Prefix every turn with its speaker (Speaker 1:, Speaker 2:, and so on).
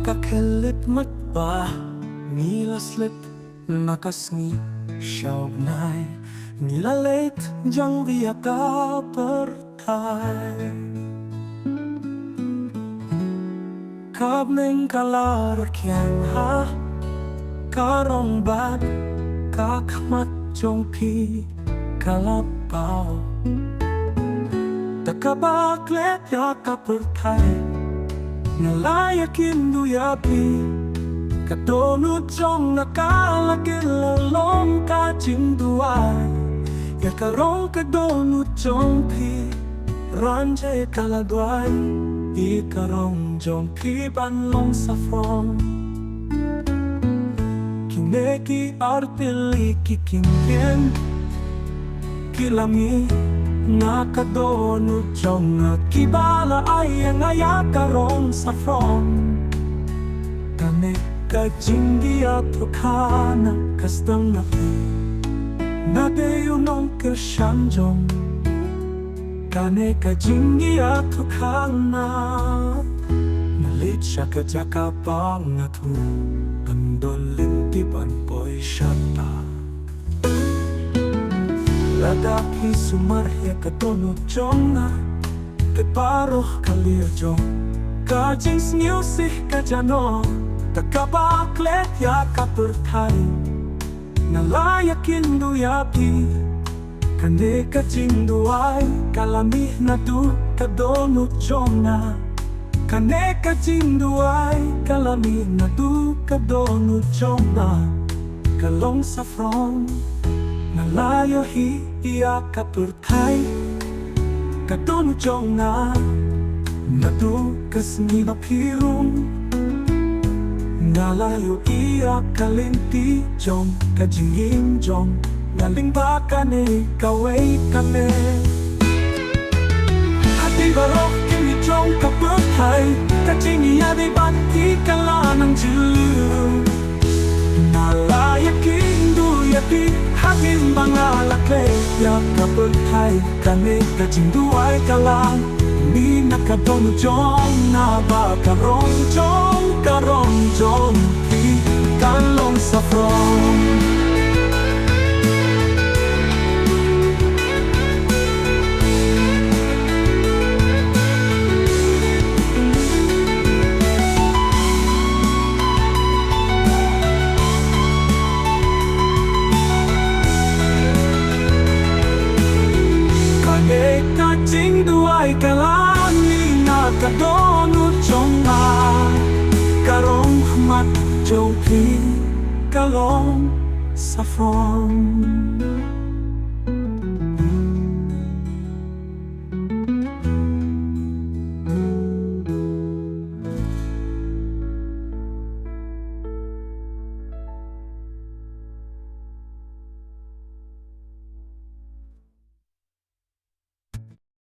Speaker 1: Kakalit matba Nilaslit nakasngi Syawnay Nilalit jang viyaka pertai Kabning kalarkian ha Karong bat Kakmat jongpi Kalapao Takabaklet yaka pertai Nalayakin duyapi Kadonut jong nakalagil lalong kajinduay Yakarong kadonut jong pi Ranjay kaladway Ikarong jong pi banlong safron Kineki artili kikimpien Kilami Nakadonut jong nakibala ay ang ayakarong safron Kane kajingi atrokana kastang napi Nadeyo nong kersyanjong Kane kajingi atrokana Nalit siya kajaka pangatu Andolin tipan po'y syata Ladaki sumarya kadonut jong na Keparoh kalir jong Kajings music kajano Takabaklet ya kaperkai Nalayakin duyapi Kane kajinduay Kalamih na du kadonut jong na Kane kajinduay Kalamih na du kadonut jong na Kalong safron Nalayo iya kaperkai Kadonut jong na Nadu kasni mapirong Nalayo iya kalinti jong Kajingin jong Naling bakane kaway kame Hati barok kini jong kaputay Kajingi adi bati kalanang julu Nalayakin duyapi Hagin bangalakle Ya kaputay Kane kajinduay kalang Ni nakadonut jong na bakarong jong Karong jong Di kalong safron Kane kajing duay kalani Nakadonut jong na Karong mat jong pi Kalong safron